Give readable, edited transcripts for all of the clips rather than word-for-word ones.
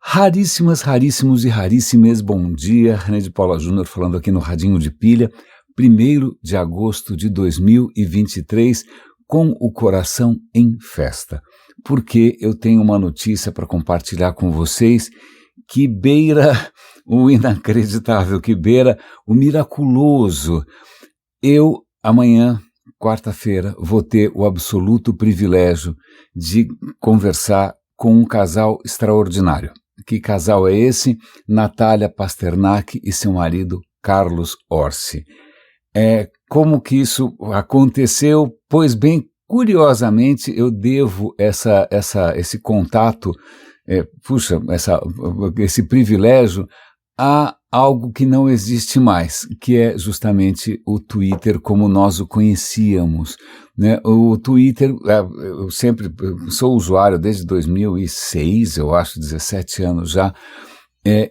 Raríssimas, raríssimos e raríssimes, bom dia, René de Paula Júnior falando aqui no Radinho de Pilha, 1º de agosto de 2023, com o coração em festa, porque eu tenho uma notícia para compartilhar com vocês que beira o inacreditável, que beira o miraculoso. Eu, amanhã, quarta-feira, vou ter o absoluto privilégio de conversar com um casal extraordinário. Que casal é esse? Natália Pasternak e seu marido Carlos Orsi. Como que isso aconteceu? Pois bem, curiosamente, eu devo esse contato, esse privilégio a algo que não existe mais, que é justamente o Twitter como nós o conhecíamos, né? O Twitter, eu sempre sou usuário desde 2006, eu acho, 17 anos já,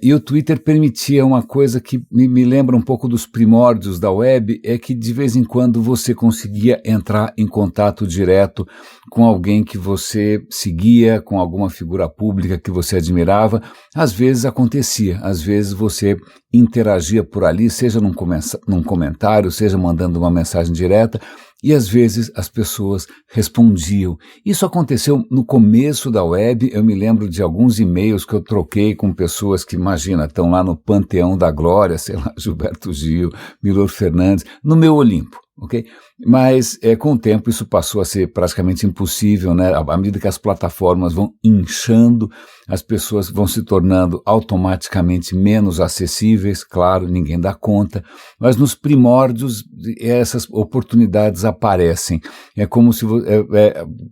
e o Twitter permitia uma coisa que me lembra um pouco dos primórdios da web, é que de vez em quando você conseguia entrar em contato direto com alguém que você seguia, com alguma figura pública que você admirava. Às vezes acontecia, às vezes você interagia por ali, seja num comentário, seja mandando uma mensagem direta, e às vezes as pessoas respondiam. Isso aconteceu no começo da web. Eu me lembro de alguns e-mails que eu troquei com pessoas que, imagina, estão lá no panteão da glória, sei lá, Gilberto Gil, Milor Fernandes, no meu Olimpo. Okay? Mas com o tempo isso passou a ser praticamente impossível, né? À medida que as plataformas vão inchando, as pessoas vão se tornando automaticamente menos acessíveis, claro, ninguém dá conta, mas nos primórdios essas oportunidades aparecem. É como se,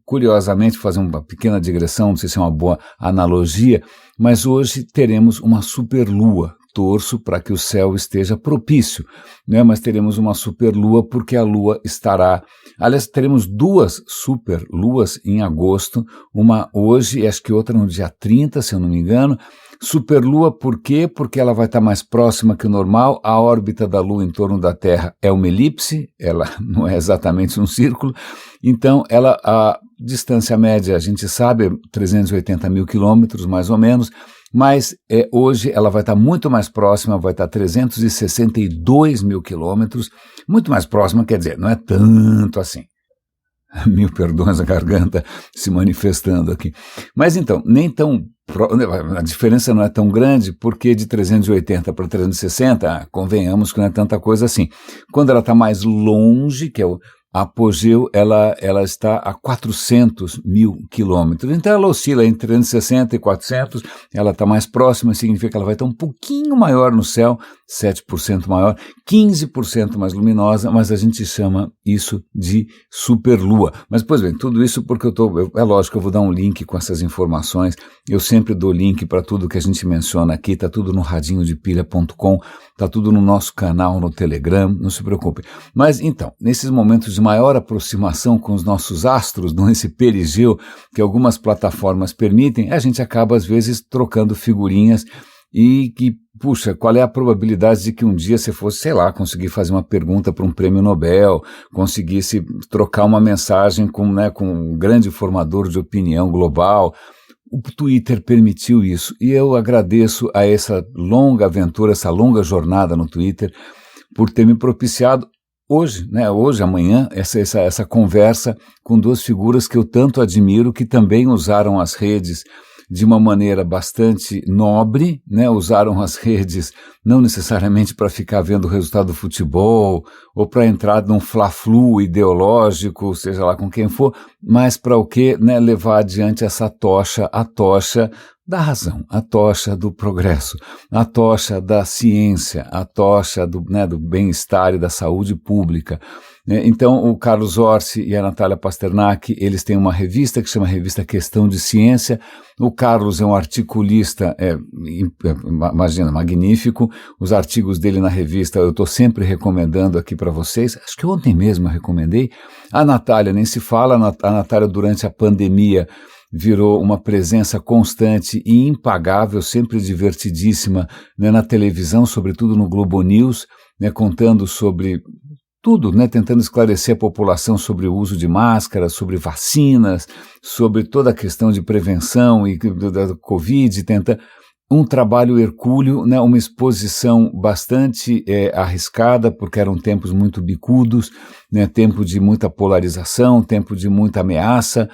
curiosamente, fazer uma pequena digressão, não sei se é uma boa analogia, mas hoje teremos uma superlua. Torço para que o céu esteja propício, né? Mas teremos uma superlua porque a lua estará... Aliás, teremos 2 superluas em agosto, uma hoje e acho que outra no dia 30, se eu não me engano. Superlua por quê? Porque ela vai estar mais próxima que o normal, a órbita da lua em torno da Terra é uma elipse, ela não é exatamente um círculo, então a distância média, a gente sabe, 380 mil quilômetros mais ou menos, mas hoje ela vai estar muito mais próxima, vai estar 362 mil quilômetros, muito mais próxima, quer dizer, não é tanto assim. Mil perdões, a garganta se manifestando aqui. Mas então, nem tão... A diferença não é tão grande, porque de 380 para 360, convenhamos que não é tanta coisa assim. Quando ela está mais longe, que é o apogeu, ela está a 400 mil quilômetros. Então ela oscila entre 360 e 400, ela está mais próxima, significa que ela vai estar um pouquinho maior no céu, 7% maior, 15% mais luminosa, mas a gente chama isso de superlua. Mas, pois bem, tudo isso porque é lógico que eu vou dar um link com essas informações, eu sempre dou link para tudo que a gente menciona aqui, está tudo no radinhodepilha.com, está tudo no nosso canal no Telegram, não se preocupe. Mas então, nesses momentos de maior aproximação com os nossos astros, nesse perigeu que algumas plataformas permitem, a gente acaba às vezes trocando figurinhas e que, puxa, qual é a probabilidade de que um dia você fosse, sei lá, conseguir fazer uma pergunta para um prêmio Nobel, conseguisse trocar uma mensagem com um grande formador de opinião global. O Twitter permitiu isso e eu agradeço a essa longa aventura, essa longa jornada no Twitter por ter me propiciado hoje, amanhã, essa conversa com 2 figuras que eu tanto admiro, que também usaram as redes de uma maneira bastante nobre, né? Usaram as redes não necessariamente para ficar vendo o resultado do futebol ou para entrar num fla-flu ideológico, seja lá com quem for, mas para o quê? Né? Levar adiante essa tocha, a tocha da razão, a tocha do progresso, a tocha da ciência, a tocha do bem-estar e da saúde pública. Então, o Carlos Orsi e a Natália Pasternak, eles têm uma revista que chama Revista Questão de Ciência. O Carlos é um articulista, imagina, magnífico. Os artigos dele na revista eu estou sempre recomendando aqui para vocês. Acho que ontem mesmo eu recomendei. A Natália nem se fala, a Natália durante a pandemia virou uma presença constante e impagável, sempre divertidíssima, né, na televisão, sobretudo no Globo News, né, contando sobre tudo, né, tentando esclarecer a população sobre o uso de máscara, sobre vacinas, sobre toda a questão de prevenção e da Covid, um trabalho hercúleo, né, uma exposição bastante arriscada, porque eram tempos muito bicudos, né, tempo de muita polarização, tempo de muita ameaça,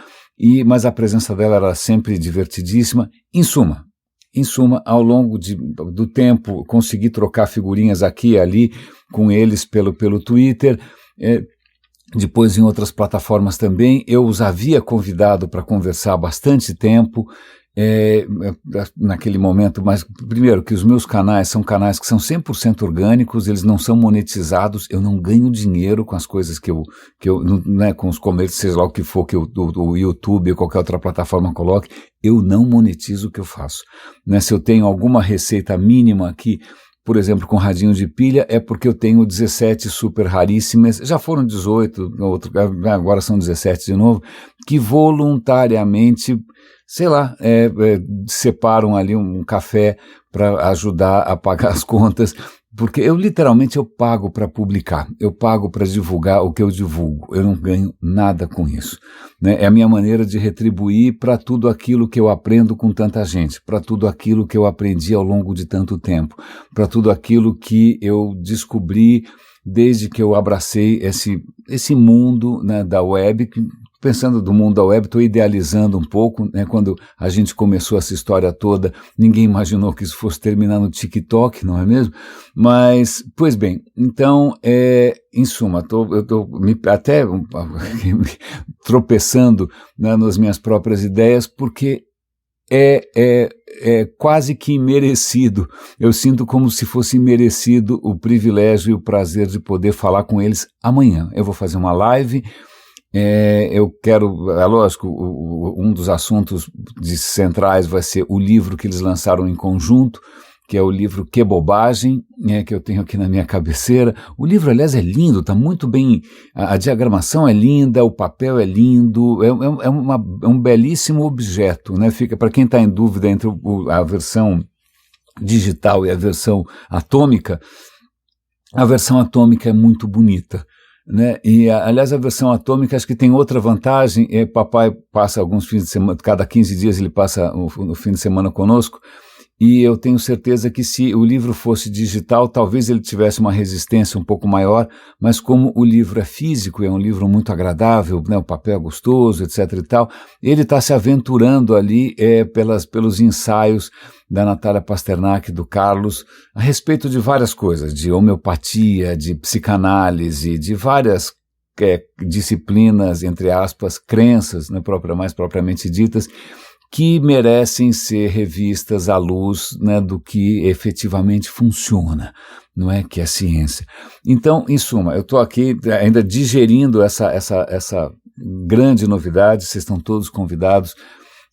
mas a presença dela era sempre divertidíssima. Em suma, ao longo do tempo, consegui trocar figurinhas aqui e ali com eles pelo Twitter, depois em outras plataformas também. Eu os havia convidado para conversar há bastante tempo, naquele momento, mas primeiro que os meus canais são canais que são 100% orgânicos, eles não são monetizados, eu não ganho dinheiro com as coisas que eu né, com os comerciais, seja lá o que for que o YouTube ou qualquer outra plataforma coloque, eu não monetizo o que eu faço, né? Se eu tenho alguma receita mínima aqui, por exemplo, com radinho de pilha, é porque eu tenho 17 super raríssimas, já foram 18, agora são 17 de novo, que voluntariamente, sei lá, separam ali um café para ajudar a pagar as contas, porque eu pago para publicar, eu pago para divulgar o que eu divulgo, eu não ganho nada com isso, né? É a minha maneira de retribuir para tudo aquilo que eu aprendo com tanta gente, para tudo aquilo que eu aprendi ao longo de tanto tempo, para tudo aquilo que eu descobri desde que eu abracei esse mundo, né, da web. Pensando do mundo da web, estou idealizando um pouco, né? Quando a gente começou essa história toda, ninguém imaginou que isso fosse terminar no TikTok, não é mesmo? Mas, pois bem, então, em suma, eu estou até tropeçando, né, nas minhas próprias ideias, porque é quase que imerecido. Eu sinto como se fosse imerecido o privilégio e o prazer de poder falar com eles amanhã. Eu vou fazer uma live. Eu quero, lógico, um dos assuntos centrais vai ser o livro que eles lançaram em conjunto, que é o livro Que Bobagem, que eu tenho aqui na minha cabeceira. O livro, aliás, é lindo, está muito bem, a diagramação é linda, o papel é lindo, é um belíssimo objeto, né? Fica, para quem está em dúvida entre a versão digital e a versão atômica é muito bonita, né? E, aliás, a versão atômica acho que tem outra vantagem, papai passa alguns fins de semana, cada 15 dias ele passa o fim de semana conosco, e eu tenho certeza que se o livro fosse digital, talvez ele tivesse uma resistência um pouco maior, mas como o livro é físico, é um livro muito agradável, né, o papel é gostoso, etc. e tal, ele está se aventurando ali pelos ensaios da Natália Pasternak, do Carlos, a respeito de várias coisas, de homeopatia, de psicanálise, de várias disciplinas, entre aspas, crenças, né, mais propriamente ditas, que merecem ser revistas à luz, né, do que efetivamente funciona, não é, que é ciência. Então, em suma, eu estou aqui ainda digerindo essa grande novidade, vocês estão todos convidados.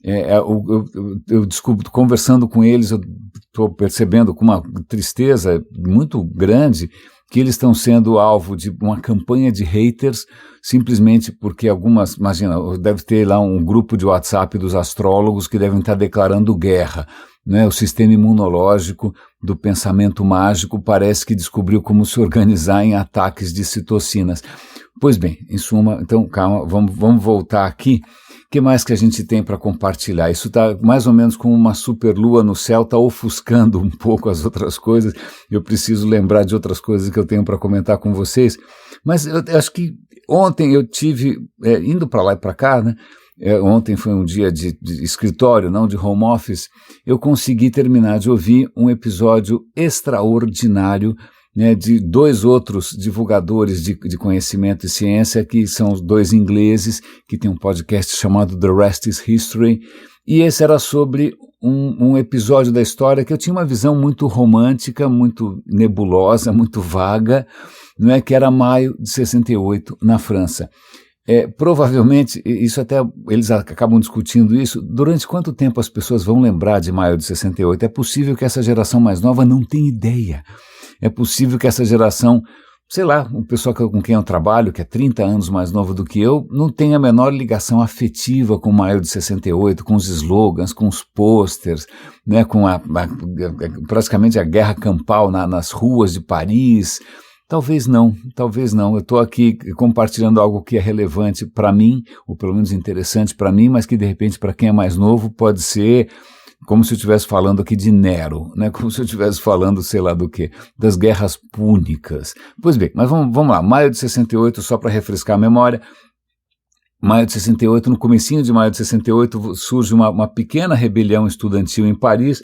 Eu desculpo, conversando com eles, eu estou percebendo com uma tristeza muito grande que eles estão sendo alvo de uma campanha de haters, simplesmente porque imagina, deve ter lá um grupo de WhatsApp dos astrólogos que devem estar declarando guerra, né? O sistema imunológico do pensamento mágico parece que descobriu como se organizar em ataques de citocinas. Pois bem, em suma, então calma, vamos voltar aqui. O que mais que a gente tem para compartilhar? Isso está mais ou menos como uma superlua no céu, está ofuscando um pouco as outras coisas. Eu preciso lembrar de outras coisas que eu tenho para comentar com vocês. Mas eu acho que ontem eu tive, indo para lá e para cá, né? Ontem foi um dia de escritório, não de home office. Eu consegui terminar de ouvir um episódio extraordinário, né, de dois outros divulgadores de conhecimento e ciência, que são os dois ingleses, que tem um podcast chamado The Rest is History, e esse era sobre um episódio da história que eu tinha uma visão muito romântica, muito nebulosa, muito vaga, não é, que era maio de 68 na França. Provavelmente, isso até, eles acabam discutindo isso, durante quanto tempo as pessoas vão lembrar de maio de 68? É possível que essa geração mais nova não tenha ideia. É possível que essa geração, sei lá, o pessoal com quem eu trabalho, que é 30 anos mais novo do que eu, não tenha a menor ligação afetiva com maio de 68, com os slogans, com os posters, né, com praticamente a guerra campal nas ruas de Paris. Talvez não. Eu estou aqui compartilhando algo que é relevante para mim, ou pelo menos interessante para mim, mas que de repente para quem é mais novo pode ser como se eu estivesse falando aqui de Nero, né? Como se eu estivesse falando, sei lá do quê, das guerras púnicas. Pois bem, mas vamos lá, maio de 68, só para refrescar a memória. Maio de 68, no comecinho de maio de 68, surge uma pequena rebelião estudantil em Paris,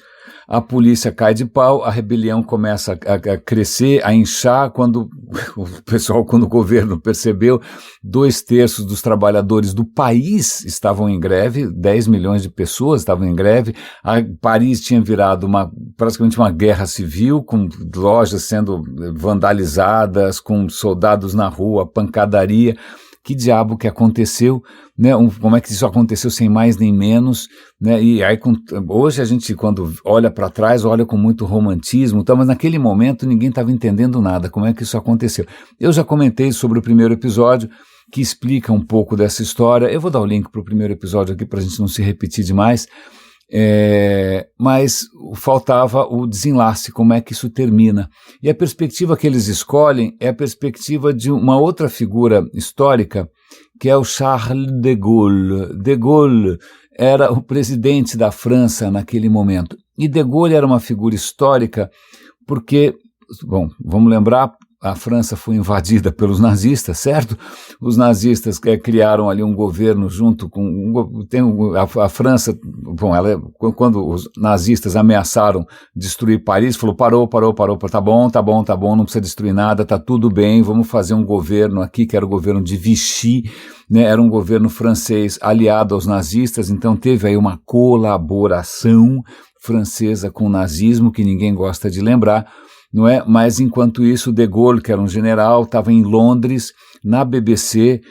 a polícia cai de pau, a rebelião começa a crescer, a inchar, quando o governo percebeu, 2/3 dos trabalhadores do país estavam em greve, 10 milhões de pessoas estavam em greve, Paris tinha virado praticamente uma guerra civil, com lojas sendo vandalizadas, com soldados na rua, pancadaria. Que diabo que aconteceu, né? Como é que isso aconteceu sem mais nem menos, né? E aí hoje a gente, quando olha para trás, olha com muito romantismo, tá? Mas naquele momento ninguém estava entendendo nada, como é que isso aconteceu. Eu já comentei sobre o primeiro episódio, que explica um pouco dessa história. Eu vou dar o link para o primeiro episódio aqui para a gente não se repetir demais. Mas faltava o desenlace, como é que isso termina. E a perspectiva que eles escolhem é a perspectiva de uma outra figura histórica, que é o Charles de Gaulle. De Gaulle era o presidente da França naquele momento. E de Gaulle era uma figura histórica porque, bom, vamos lembrar, a França foi invadida pelos nazistas, certo? Os nazistas criaram ali um governo junto com... a França, bom, quando os nazistas ameaçaram destruir Paris, falou, parou, tá bom, não precisa destruir nada, tá tudo bem, vamos fazer um governo aqui, que era o governo de Vichy, né? Era um governo francês aliado aos nazistas, então teve aí uma colaboração francesa com o nazismo, que ninguém gosta de lembrar, não é? Mas enquanto isso, de Gaulle, que era um general, estava em Londres, na BBC,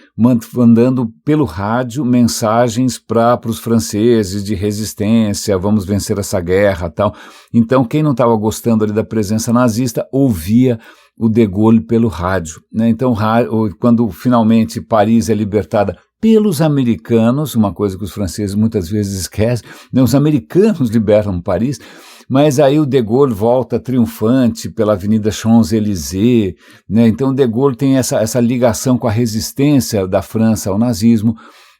mandando pelo rádio mensagens para os franceses de resistência, vamos vencer essa guerra, tal. Então, quem não estava gostando ali da presença nazista, ouvia o de Gaulle pelo rádio, né? Então, quando finalmente Paris é libertada pelos americanos, uma coisa que os franceses muitas vezes esquecem, né? Os americanos libertam Paris, mas aí o de Gaulle volta triunfante pela Avenida Champs-Élysées, né? Então o de Gaulle tem essa ligação com a resistência da França ao nazismo,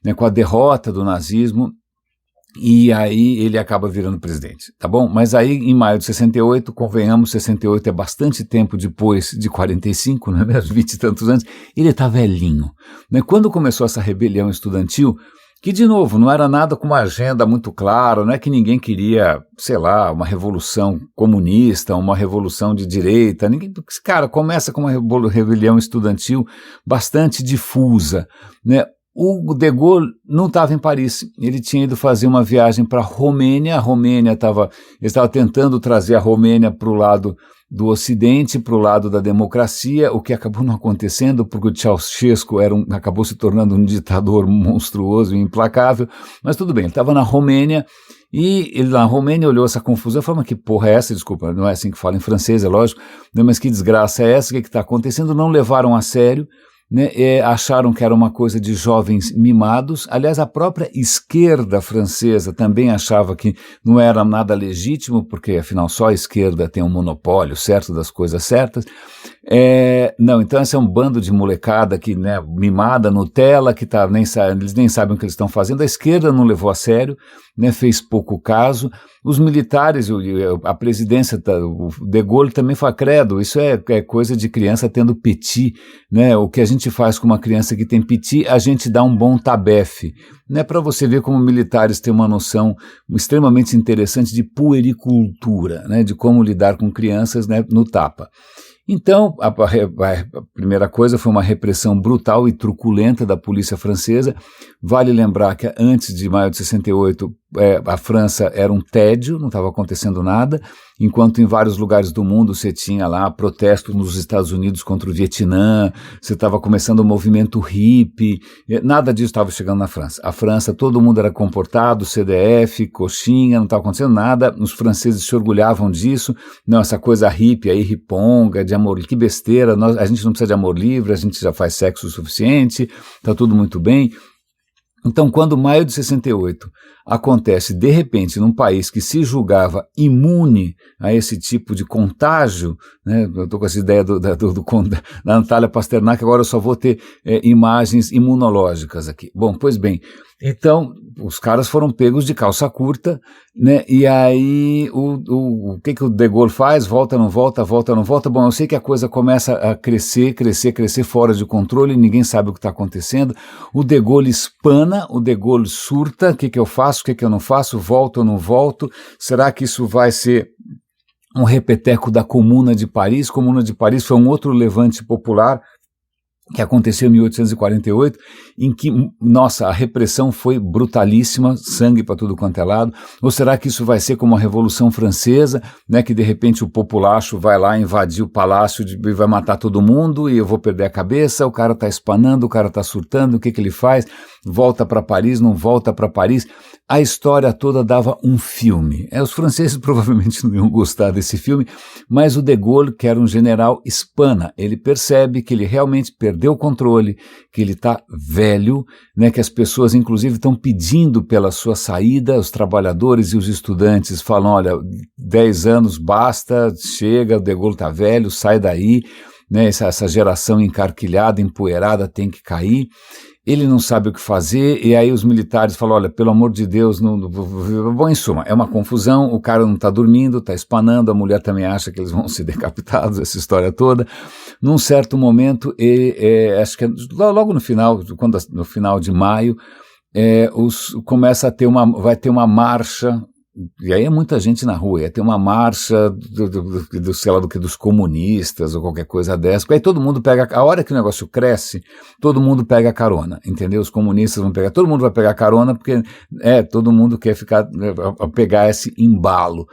né? Com a derrota do nazismo, e aí ele acaba virando presidente, tá bom? Mas aí em maio de 68, convenhamos, 68 é bastante tempo depois de 45, não é mesmo? 20 e tantos anos, ele tá velhinho, né? Quando começou essa rebelião estudantil, que, de novo, não era nada com uma agenda muito clara, não é que ninguém queria, sei lá, uma revolução comunista, uma revolução de direita, cara, começa com uma rebelião estudantil bastante difusa, né? O de Gaulle não estava em Paris, ele tinha ido fazer uma viagem para a Romênia, ele estava tentando trazer a Romênia para o lado do Ocidente, para o lado da democracia, o que acabou não acontecendo, porque o Ceausescu acabou se tornando um ditador monstruoso e implacável, mas tudo bem, ele estava na Romênia, e ele na Romênia olhou essa confusão e falou, mas que porra é essa? Desculpa, não é assim que fala em francês, é lógico, mas que desgraça é essa, o que está acontecendo? Não levaram a sério, né, acharam que era uma coisa de jovens mimados. Aliás, a própria esquerda francesa também achava que não era nada legítimo, porque afinal só a esquerda tem um monopólio certo das coisas certas. Não, então esse é um bando de molecada que, né, mimada, Nutella, que eles nem sabem o que eles estão fazendo. A esquerda não levou a sério, né, fez pouco caso. Os militares, a presidência, o de Gaulle também foi credo, isso é coisa de criança tendo piti, né? O que a gente faz com uma criança que tem piti, a gente dá um bom tabefe, né? Para você ver como militares têm uma noção extremamente interessante de puericultura, né? De como lidar com crianças, né, no tapa. Então, a primeira coisa foi uma repressão brutal e truculenta da polícia francesa. Vale lembrar que antes de maio de 68, a França era um tédio, não estava acontecendo nada, enquanto em vários lugares do mundo você tinha lá protestos nos Estados Unidos contra o Vietnã, você estava começando o movimento hippie, nada disso estava chegando na França. A França, todo mundo era comportado, CDF, coxinha, não estava acontecendo nada, os franceses se orgulhavam disso, não, essa coisa hippie aí, riponga, de amor, que besteira, a gente não precisa de amor livre, a gente já faz sexo o suficiente, está tudo muito bem. Então, quando maio de 68 acontece, de repente, num país que se julgava imune a esse tipo de contágio, né? Eu estou com essa ideia da Natália Pasternak, agora eu só vou ter imagens imunológicas aqui. Bom, pois bem, Então, os caras foram pegos de calça curta, né? E aí, o que o De Gaulle faz? Volta, não volta, volta, não volta. Bom, eu sei que a coisa começa a crescer fora de controle, ninguém sabe o que está acontecendo. O De Gaulle espana, o De Gaulle surta, o que eu faço, o que eu não faço, volto ou não volto? Será que isso vai ser um repeteco da Comuna de Paris? Comuna de Paris foi um outro levante popular que aconteceu em 1848, em que, nossa, a repressão foi brutalíssima, sangue para tudo quanto é lado. Ou será que isso vai ser como a Revolução Francesa, né, que de repente o populacho vai lá invadir o palácio e vai matar todo mundo e eu vou perder a cabeça, o cara está espanando, o cara está surtando, o que ele faz? Volta para Paris, não volta para Paris? A história toda dava um filme. Os franceses provavelmente não iam gostar desse filme, mas o De Gaulle, que era um general, espana. Ele percebe que ele realmente perdeu o controle, que ele está velho, né, que as pessoas inclusive estão pedindo pela sua saída, os trabalhadores e os estudantes falam, olha, 10 anos basta, chega, o De Gaulle está velho, sai daí, né, essa geração encarquilhada, empoeirada tem que cair. Ele não sabe o que fazer, e aí os militares falam, olha, pelo amor de Deus, bom, em suma, é uma confusão, o cara não está dormindo, está espanando, a mulher também acha que eles vão ser decapitados, essa história toda. Num certo momento, acho que logo no final, no final de maio, começa a ter vai ter uma marcha. E aí é muita gente na rua, ia ter uma marcha sei lá, dos comunistas ou qualquer coisa dessa, aí todo mundo pega, a hora que o negócio cresce, todo mundo pega carona, entendeu? Os comunistas vão pegar, todo mundo vai pegar carona porque todo mundo quer pegar esse embalo.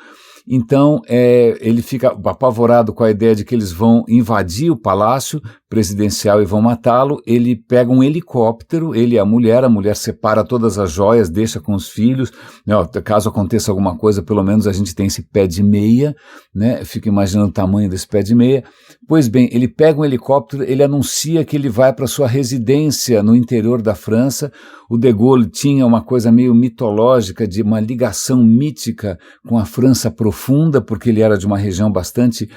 Então, ele fica apavorado com a ideia de que eles vão invadir o palácio presidencial e vão matá-lo. Ele pega um helicóptero, ele e a mulher separa todas as joias, deixa com os filhos, né, caso aconteça alguma coisa, pelo menos a gente tem esse pé de meia, né, fica imaginando o tamanho desse pé de meia. Pois bem, ele pega um helicóptero, ele anuncia que ele vai para sua residência no interior da França. O De Gaulle tinha uma coisa meio mitológica, de uma ligação mítica com a França profunda, porque ele era de uma região bastante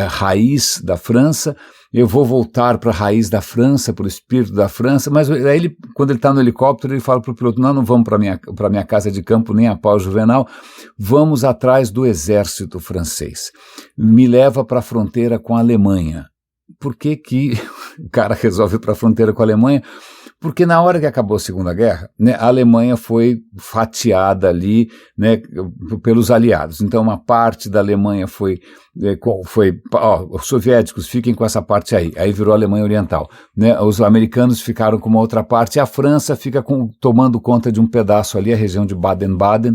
raiz da França. Eu vou voltar para a raiz da França, para o espírito da França, mas aí quando ele está no helicóptero, ele fala para o piloto, não vamos para minha casa de campo, nem a pau Juvenal, vamos atrás do exército francês. Me leva para a fronteira com a Alemanha. Por que o cara resolve ir para a fronteira com a Alemanha? Porque na hora que acabou a Segunda Guerra, né, a Alemanha foi fatiada ali, né, pelos aliados. Então uma parte da Alemanha foi os soviéticos fiquem com essa parte aí virou a Alemanha Oriental, né, os americanos ficaram com uma outra parte, a França fica tomando conta de um pedaço ali, a região de Baden-Baden.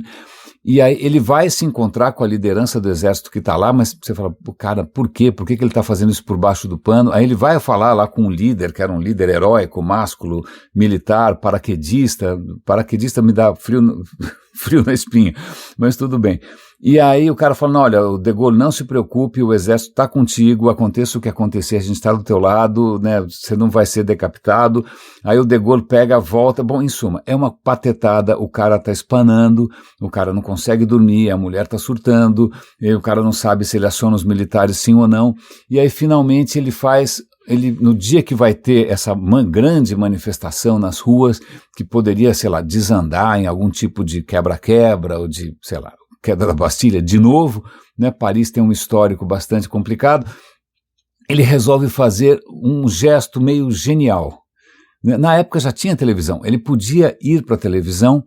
E aí ele vai se encontrar com a liderança do exército que está lá, mas você fala, cara, por quê? Por que ele está fazendo isso por baixo do pano? Aí ele vai falar lá com um líder, que era um líder heróico, másculo, militar, paraquedista me dá frio na espinha, mas tudo bem. E aí o cara fala, não, olha, o De Gaulle, não se preocupe, o exército está contigo, aconteça o que acontecer, a gente está do teu lado, né, você não vai ser decapitado. Aí o De Gaulle pega, volta, bom, em suma, é uma patetada, o cara está espanando, o cara não consegue dormir, a mulher está surtando, e o cara não sabe se ele aciona os militares sim ou não, e aí finalmente no dia que vai ter essa grande manifestação nas ruas, que poderia, sei lá, desandar em algum tipo de quebra-quebra, ou de, sei lá, queda da Bastilha de novo, né? Paris tem um histórico bastante complicado, ele resolve fazer um gesto meio genial. Na época já tinha televisão, ele podia ir para a televisão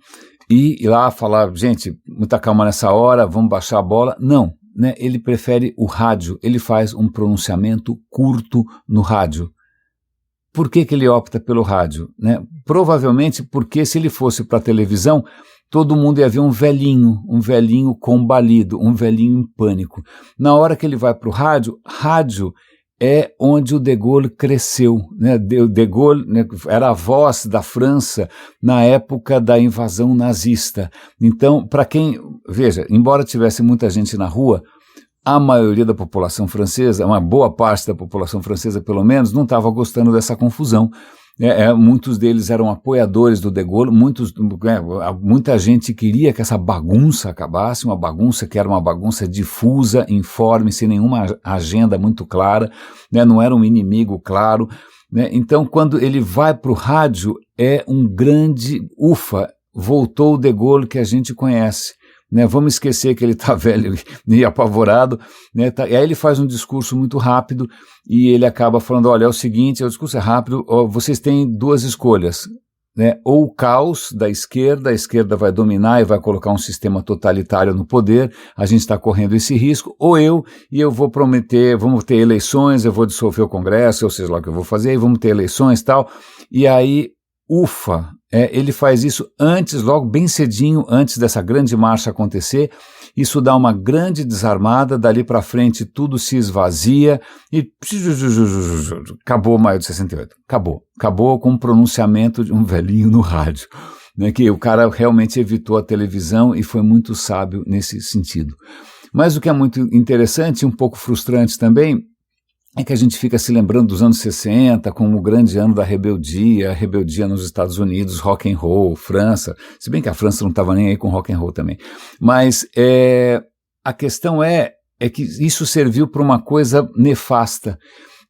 e ir lá falar, gente, muita calma nessa hora, vamos baixar a bola. Não, né? Ele prefere o rádio, ele faz um pronunciamento curto no rádio. Por que ele opta pelo rádio? Né? Provavelmente porque se ele fosse para a televisão, todo mundo ia ver um velhinho combalido, um velhinho em pânico. Na hora que ele vai para o rádio é onde o De Gaulle cresceu, né? O De Gaulle, né, era a voz da França na época da invasão nazista. Então, para quem, veja, embora tivesse muita gente na rua, a maioria da população francesa, uma boa parte da população francesa pelo menos, não estava gostando dessa confusão. Muitos deles eram apoiadores do De Gaulle, muita gente queria que essa bagunça acabasse, uma bagunça que era uma bagunça difusa, informe, sem nenhuma agenda muito clara, né, não era um inimigo claro, né? Então, quando ele vai para o rádio, é um grande ufa, voltou o De Gaulle que a gente conhece. Né, vamos esquecer que ele está velho e apavorado, né, e aí ele faz um discurso muito rápido e ele acaba falando, olha, é o seguinte, o discurso é rápido, vocês têm duas escolhas, né, ou o caos da esquerda, a esquerda vai dominar e vai colocar um sistema totalitário no poder, a gente está correndo esse risco, ou eu vou prometer, vamos ter eleições, eu vou dissolver o Congresso, ou seja lá o que eu vou fazer, e vamos ter eleições e tal, e aí, ufa, ele faz isso antes, logo bem cedinho, antes dessa grande marcha acontecer, isso dá uma grande desarmada, dali para frente tudo se esvazia e acabou maio de 68, acabou com o pronunciamento de um velhinho no rádio, né, que o cara realmente evitou a televisão e foi muito sábio nesse sentido. Mas o que é muito interessante e um pouco frustrante também, é que a gente fica se lembrando dos anos 60 como o grande ano da rebeldia, a rebeldia nos Estados Unidos, rock and roll, França, se bem que a França não estava nem aí com rock and roll também, mas a questão é que isso serviu para uma coisa nefasta,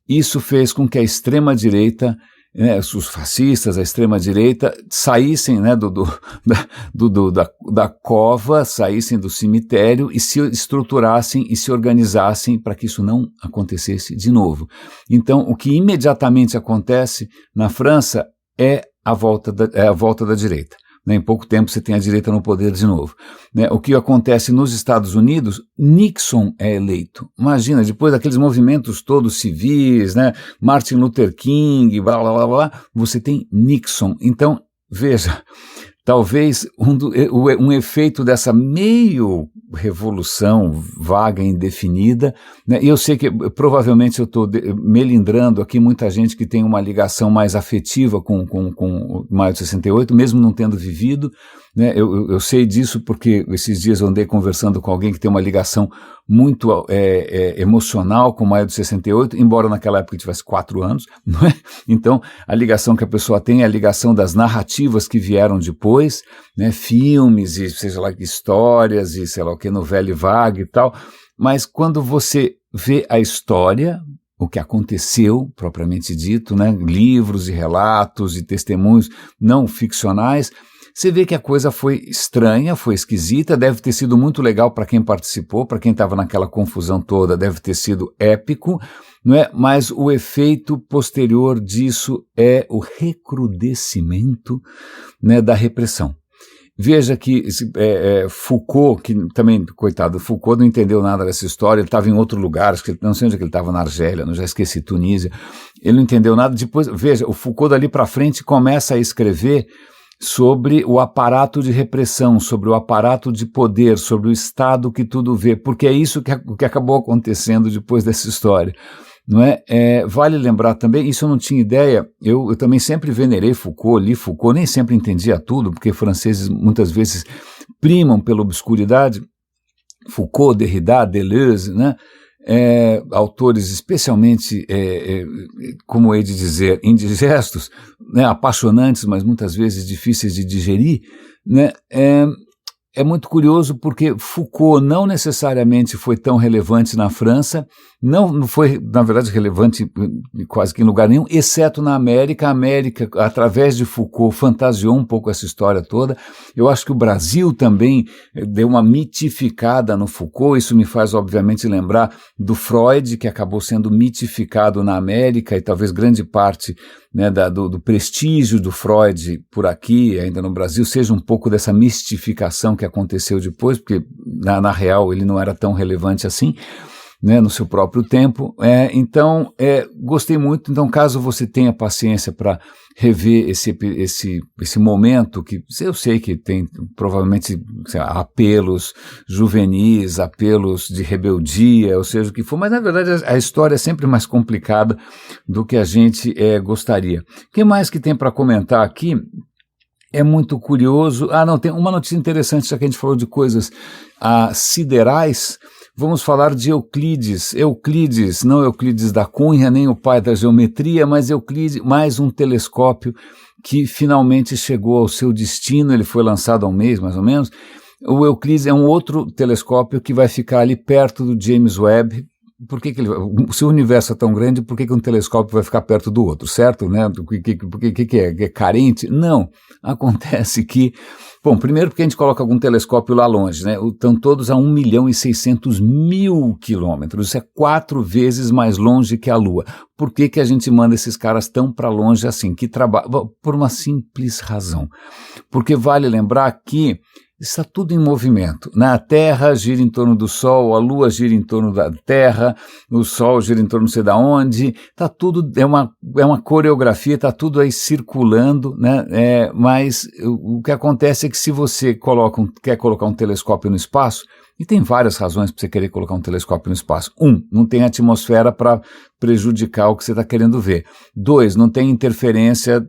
isso fez com que a extrema-direita, né, os fascistas, a extrema-direita, saíssem, né, da cova, saíssem do cemitério e se estruturassem e se organizassem para que isso não acontecesse de novo. Então, o que imediatamente acontece na França é a volta da direita. Em pouco tempo você tem a direita no poder de novo. Né? O que acontece nos Estados Unidos, Nixon é eleito. Imagina, depois daqueles movimentos todos civis, né? Martin Luther King, blá, blá, blá, blá, você tem Nixon. Então, veja, talvez um efeito dessa meio revolução vaga e indefinida, né? E eu sei que provavelmente eu estou melindrando aqui muita gente que tem uma ligação mais afetiva com maio de 68, mesmo não tendo vivido, né? Eu sei disso porque esses dias eu andei conversando com alguém que tem uma ligação muito emocional com maio de 68, embora naquela época tivesse 4 anos, não é? Então, a ligação que a pessoa tem é a ligação das narrativas que vieram depois, né? Filmes e seja lá histórias e sei lá o que, novela e vaga e tal, mas quando você vê a história, o que aconteceu, propriamente dito, né? Livros e relatos e testemunhos não ficcionais, você vê que a coisa foi estranha, foi esquisita, deve ter sido muito legal para quem participou, para quem estava naquela confusão toda, deve ter sido épico, não é? Mas o efeito posterior disso é o recrudescimento, né, da repressão. Veja que Foucault, que também, coitado, Foucault não entendeu nada dessa história, ele estava em outro lugar, acho que não sei onde ele estava, na Argélia, já esqueci, Tunísia, ele não entendeu nada, depois, veja, o Foucault dali para frente começa a escrever sobre o aparato de repressão, sobre o aparato de poder, sobre o Estado que tudo vê, porque é isso que acabou acontecendo depois dessa história. Não é? Vale lembrar também, isso eu não tinha ideia, eu também sempre venerei Foucault, li Foucault, nem sempre entendia tudo, porque franceses muitas vezes primam pela obscuridade, Foucault, Derrida, Deleuze, né? Autores especialmente, como hei de dizer, indigestos, né? Apaixonantes, mas muitas vezes difíceis de digerir, né? É muito curioso porque Foucault não necessariamente foi tão relevante na França, não foi, na verdade, relevante quase que em lugar nenhum, exceto na América. A América, através de Foucault, fantasiou um pouco essa história toda. Eu acho que o Brasil também deu uma mitificada no Foucault, isso me faz, obviamente, lembrar do Freud, que acabou sendo mitificado na América, e talvez grande parte, né, do prestígio do Freud por aqui, ainda no Brasil, seja um pouco dessa mistificação que aconteceu depois, porque na real ele não era tão relevante assim, né, no seu próprio tempo. Então, gostei muito. Então, caso você tenha paciência para rever esse momento, que eu sei que tem provavelmente apelos juvenis, apelos de rebeldia, ou seja, o que for, mas na verdade a história é sempre mais complicada do que a gente gostaria. O que mais que tem para comentar aqui? É muito curioso. Não, tem uma notícia interessante, já que a gente falou de coisas siderais. Vamos falar de Euclides, não Euclides da Cunha, nem o pai da geometria, mas Euclides, mais um telescópio que finalmente chegou ao seu destino, ele foi lançado há um mês, mais ou menos. O Euclides é um outro telescópio que vai ficar ali perto do James Webb, se o universo é tão grande, por que um telescópio vai ficar perto do outro, certo? Né? Por que é? É carente? Não. Acontece que, bom, primeiro porque a gente coloca algum telescópio lá longe, né? Estão todos a 1.600.000 quilômetros. Isso é 4 vezes mais longe que a Lua. Por que a gente manda esses caras tão para longe assim? Por uma simples razão. Porque vale lembrar que está tudo em movimento, né? A Terra gira em torno do Sol, a Lua gira em torno da Terra, o Sol gira em torno não sei de onde, está tudo, é uma coreografia, está tudo aí circulando, né? Mas o que acontece é que se você quer colocar um telescópio no espaço, e tem várias razões para você querer colocar um telescópio no espaço. 1, não tem atmosfera para prejudicar o que você está querendo ver. 2, não tem interferência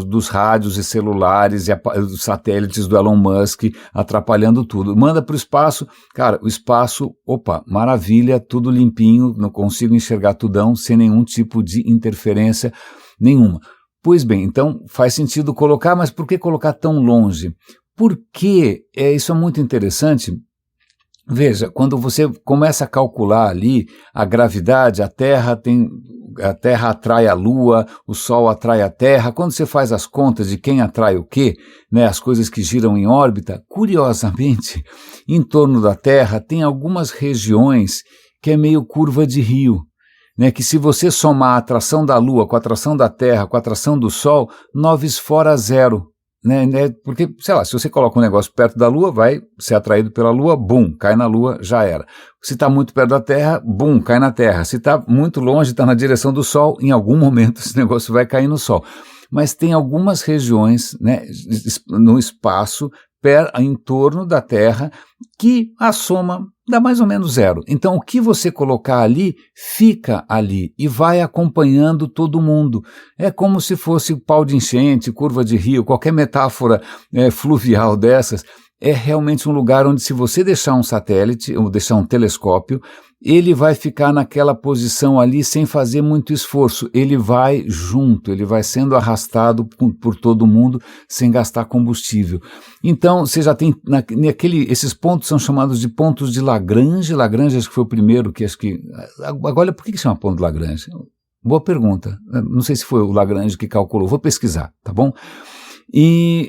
dos rádios e celulares e dos satélites do Elon Musk atrapalhando tudo. Manda para o espaço, cara, o espaço, opa, maravilha, tudo limpinho, não consigo enxergar tudão, sem nenhum tipo de interferência nenhuma. Pois bem, então faz sentido colocar, mas por que colocar tão longe? Porque isso é muito interessante. Veja, quando você começa a calcular ali a gravidade, a Terra atrai a Lua, o Sol atrai a Terra, quando você faz as contas de quem atrai o quê, né, as coisas que giram em órbita, curiosamente, em torno da Terra tem algumas regiões que é meio curva de rio, né, que se você somar a atração da Lua com a atração da Terra, com a atração do Sol, 9 fora 0. Né, porque, sei lá, se você coloca um negócio perto da Lua, vai ser atraído pela Lua, bum, cai na Lua, já era. Se está muito perto da Terra, bum, cai na Terra. Se está muito longe, está na direção do Sol, em algum momento esse negócio vai cair no Sol. Mas tem algumas regiões, né, no espaço, em torno da Terra, que a soma dá mais ou menos 0. Então, o que você colocar ali, fica ali e vai acompanhando todo mundo. É como se fosse pau de enchente, curva de rio, qualquer metáfora fluvial dessas. É realmente um lugar onde, se você deixar um satélite, ou deixar um telescópio, ele vai ficar naquela posição ali sem fazer muito esforço. Ele vai junto, ele vai sendo arrastado por todo mundo sem gastar combustível. Então, você já tem, esses pontos são chamados de pontos de Lagrange. Lagrange acho que foi o primeiro agora, por que chama ponto de Lagrange? Boa pergunta. Não sei se foi o Lagrange que calculou, vou pesquisar, tá bom?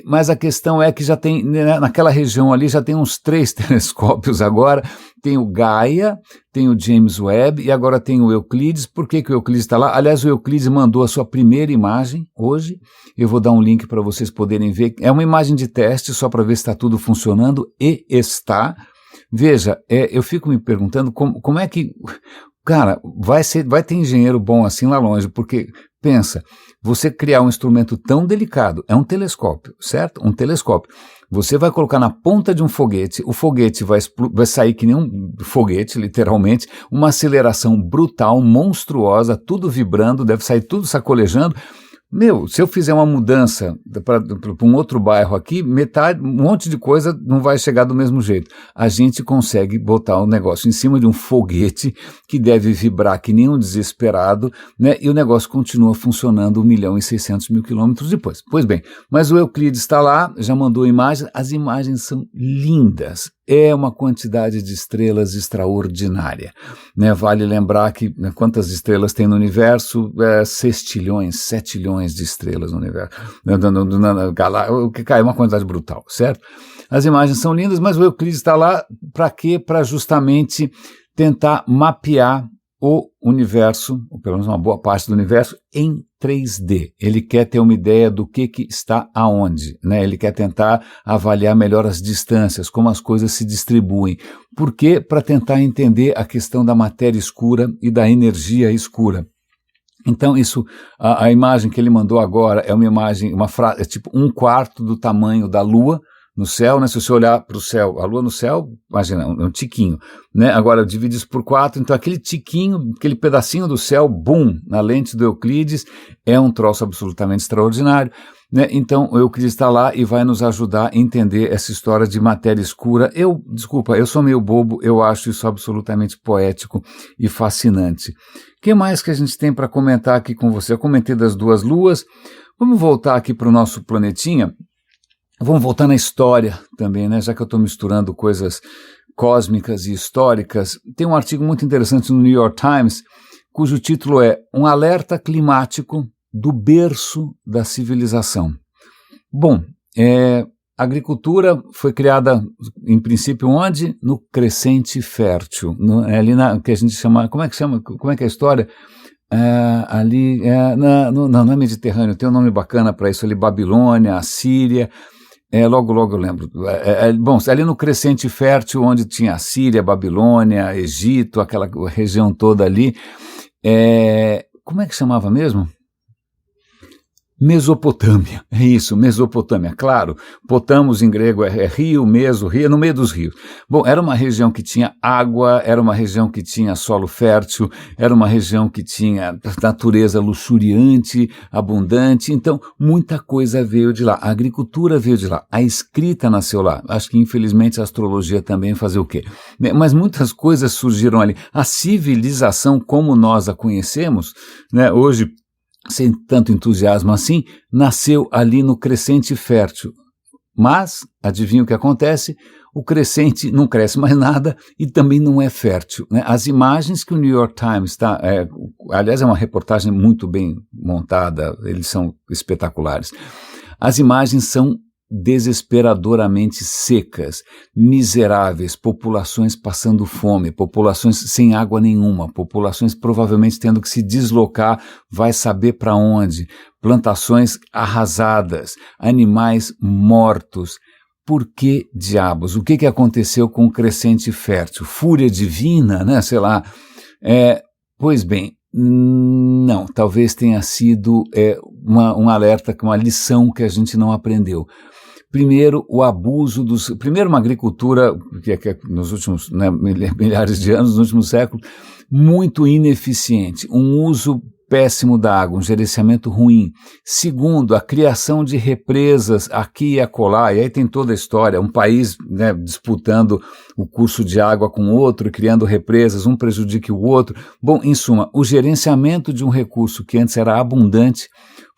Mas a questão é que já tem, naquela região ali, já tem uns 3 telescópios agora, tem o Gaia, tem o James Webb e agora tem o Euclides. Por que o Euclides está lá? Aliás, o Euclides mandou a sua primeira imagem hoje, eu vou dar um link para vocês poderem ver, é uma imagem de teste só para ver se está tudo funcionando, e está. Veja, eu fico me perguntando como é que, cara, vai ter engenheiro bom assim lá longe, porque, pensa, você criar um instrumento tão delicado, é um telescópio, certo? Um telescópio. Você vai colocar na ponta de um foguete, o foguete vai sair que nem um foguete, literalmente, uma aceleração brutal, monstruosa, tudo vibrando, deve sair tudo sacolejando. Meu, se eu fizer uma mudança para um outro bairro aqui, um monte de coisa não vai chegar do mesmo jeito. A gente consegue botar um negócio em cima de um foguete que deve vibrar que nem um desesperado, né? E o negócio continua funcionando 1.600.000 quilômetros depois. Pois bem, mas o Euclides está lá, já mandou imagens, as imagens são lindas. É uma quantidade de estrelas extraordinária, né? Vale lembrar que, né, quantas estrelas tem no universo? 7 trilhões de estrelas no universo. O que cai é uma quantidade brutal, certo? As imagens são lindas, mas o Euclides está lá para quê? Para justamente tentar mapear o universo, ou pelo menos uma boa parte do universo, em 3D. Ele quer ter uma ideia do que está aonde, né? Ele quer tentar avaliar melhor as distâncias, como as coisas se distribuem. Por quê? Para tentar entender a questão da matéria escura e da energia escura. Então, a imagem que ele mandou agora é uma imagem, é tipo 1/4 do tamanho da Lua no céu, né? Se você olhar para o céu, a Lua no céu, imagina, é um tiquinho, né? Agora divide isso por 4, então aquele tiquinho, aquele pedacinho do céu, bum, na lente do Euclides, é um troço absolutamente extraordinário, né? Então o Euclides está lá e vai nos ajudar a entender essa história de matéria escura. Desculpa, eu sou meio bobo, eu acho isso absolutamente poético e fascinante. O que mais que a gente tem para comentar aqui com você? Eu comentei das 2 luas, vamos voltar aqui para o nosso planetinha. Vamos voltar na história também, né? Já que eu estou misturando coisas cósmicas e históricas. Tem um artigo muito interessante no New York Times, cujo título é Um Alerta Climático do Berço da Civilização. Bom, a agricultura foi criada, em princípio, onde? No Crescente Fértil, ali que a gente chama, como é que é a história? Ali, não é Mediterrâneo, tem um nome bacana para isso ali, Babilônia, Assíria, logo eu lembro. Bom, ali no Crescente Fértil, onde tinha Assíria, Babilônia, Egito, aquela região toda ali, como é que chamava mesmo? Mesopotâmia, é isso, Mesopotâmia, claro, potamos em grego é rio, rio, é no meio dos rios. Bom, era uma região que tinha água, era uma região que tinha solo fértil, era uma região que tinha natureza luxuriante, abundante, então muita coisa veio de lá, a agricultura veio de lá, a escrita nasceu lá, acho que infelizmente a astrologia também fazer o quê? Mas muitas coisas surgiram ali, a civilização como nós a conhecemos, né, hoje, sem tanto entusiasmo assim, nasceu ali no Crescente Fértil. Mas, adivinha o que acontece? O crescente não cresce mais nada e também não é fértil, né? As imagens que o New York Times está... aliás, é uma reportagem muito bem montada, eles são espetaculares. As imagens são desesperadoramente secas, miseráveis, populações passando fome, populações sem água nenhuma, populações provavelmente tendo que se deslocar, vai saber para onde, plantações arrasadas, animais mortos. Por que diabos? O que aconteceu com o Crescente Fértil? Fúria divina, né? Sei lá. Pois bem, não, talvez tenha sido um alerta, uma lição que a gente não aprendeu. Primeiro, o abuso primeiro, uma agricultura que nos últimos milhares de anos, nos últimos séculos, muito ineficiente, um uso péssimo da água, um gerenciamento ruim. Segundo, a criação de represas aqui e acolá, e aí tem toda a história, um país, né, disputando o curso de água com outro, criando represas, um prejudica o outro. Bom, em suma, o gerenciamento de um recurso que antes era abundante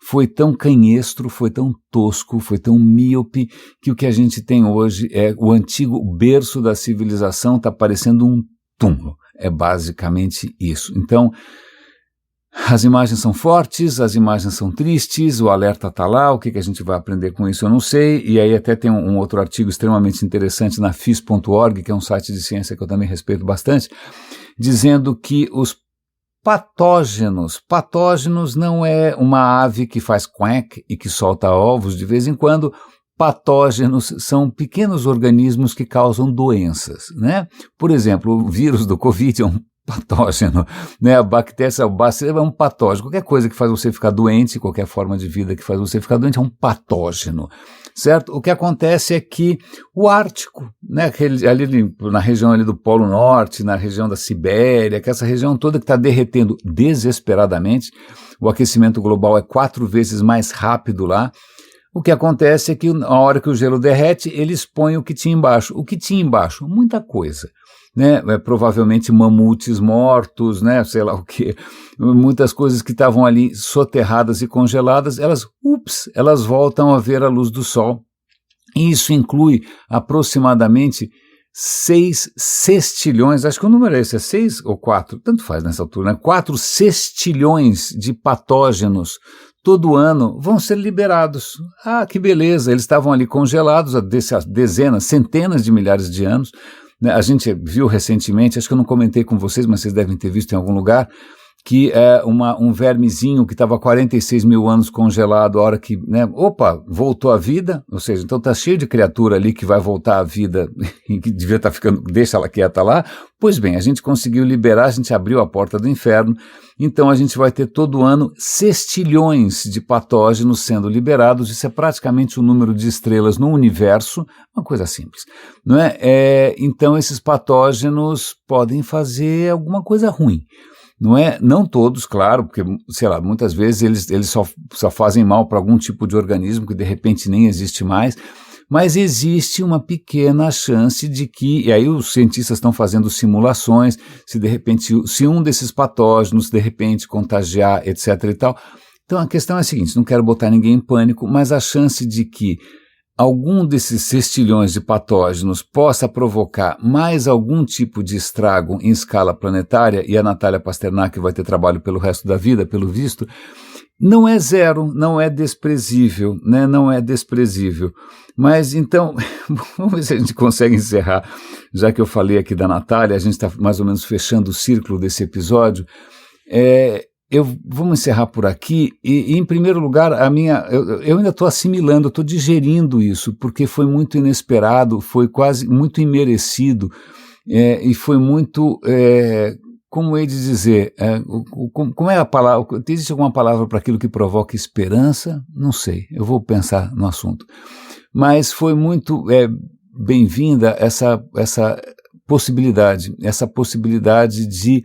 foi tão canhestro, foi tão tosco, foi tão míope, que o que a gente tem hoje é o antigo berço da civilização, está parecendo um túmulo. É basicamente isso. Então, as imagens são fortes, as imagens são tristes, o alerta está lá, o que a gente vai aprender com isso eu não sei, e aí até tem um outro artigo extremamente interessante na FIS.org, que é um site de ciência que eu também respeito bastante, dizendo que os patógenos não é uma ave que faz quack e que solta ovos de vez em quando. Patógenos são pequenos organismos que causam doenças, né? Por exemplo, o vírus do Covid é um patógeno, né? A bactéria, o bacilo é um patógeno. Qualquer coisa que faz você ficar doente, qualquer forma de vida que faz você ficar doente é um patógeno, certo? O que acontece é que o Ártico, né, ali na região ali do Polo Norte, na região da Sibéria, que essa região toda que está derretendo desesperadamente, o aquecimento global é 4 vezes mais rápido lá. O que acontece é que na hora que o gelo derrete, ele expõe o que tinha embaixo. O que tinha embaixo? Muita coisa, né? Provavelmente mamutes mortos, né? Sei lá o que. Muitas coisas que estavam ali soterradas e congeladas, elas voltam a ver a luz do sol. E isso inclui aproximadamente 6 sextilhões, acho que o número é esse, é 6 ou 4, tanto faz nessa altura, né? 4 sextilhões de patógenos todo ano vão ser liberados. Ah, que beleza, eles estavam ali congelados há dezenas, centenas de milhares de anos, né? A gente viu recentemente, acho que eu não comentei com vocês, mas vocês devem ter visto em algum lugar, que é um vermezinho que estava há 46 mil anos congelado, a hora que, né, voltou à vida, ou seja, então está cheio de criatura ali que vai voltar à vida e que devia estar ficando, deixa ela quieta lá. Pois bem, a gente conseguiu liberar, a gente abriu a porta do inferno, então a gente vai ter todo ano sextilhões de patógenos sendo liberados, isso é praticamente o número de estrelas no universo, uma coisa simples, não é? Então esses patógenos podem fazer alguma coisa ruim. Não é? Não todos, claro, porque, sei lá, muitas vezes eles só fazem mal para algum tipo de organismo que de repente nem existe mais, mas existe uma pequena chance de que, e aí os cientistas estão fazendo simulações, se de repente, se um desses patógenos de repente contagiar, etc e tal. Então a questão é a seguinte, não quero botar ninguém em pânico, mas a chance de que algum desses sextilhões de patógenos possa provocar mais algum tipo de estrago em escala planetária, e a Natália Pasternak vai ter trabalho pelo resto da vida, pelo visto, não é zero, não é desprezível, né? Não é desprezível. Mas então, vamos ver se a gente consegue encerrar, já que eu falei aqui da Natália, a gente está mais ou menos fechando o círculo desse episódio. Vamos encerrar por aqui, e em primeiro lugar, eu ainda estou assimilando, estou digerindo isso, porque foi muito inesperado, foi quase muito imerecido, e foi muito, como hei de dizer, como é a palavra, existe alguma palavra para aquilo que provoca esperança? Não sei, eu vou pensar no assunto. Mas foi muito bem-vinda essa possibilidade de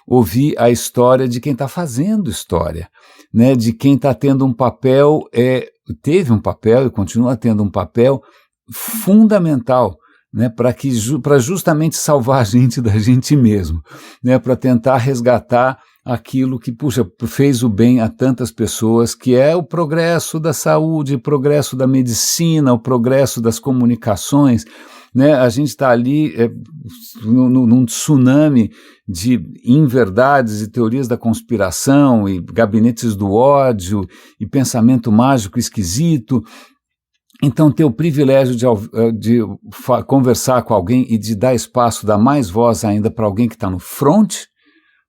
ouvir a história de quem está fazendo história, né? De quem está tendo um papel, teve um papel e continua tendo um papel fundamental, né? Para justamente salvar a gente da gente mesmo, né? Para tentar resgatar aquilo que, puxa, fez o bem a tantas pessoas, que é o progresso da saúde, o progresso da medicina, o progresso das comunicações, né? A gente está ali num tsunami de inverdades e teorias da conspiração e gabinetes do ódio e pensamento mágico esquisito. Então, ter o privilégio de conversar com alguém e de dar espaço, dar mais voz ainda para alguém que está no front,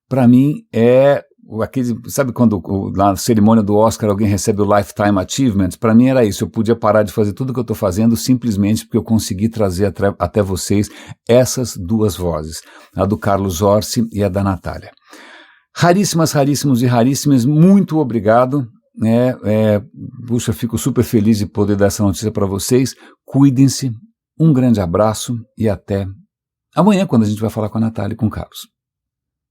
para mim é aquele, sabe quando na cerimônia do Oscar alguém recebe o Lifetime Achievement? Para mim era isso, eu podia parar de fazer tudo o que eu estou fazendo simplesmente porque eu consegui trazer até vocês essas duas vozes, a do Carlos Orsi e a da Natália. Raríssimos e raríssimas, muito obrigado. Puxa, fico super feliz de poder dar essa notícia para vocês. Cuidem-se, um grande abraço e até amanhã, quando a gente vai falar com a Natália e com o Carlos.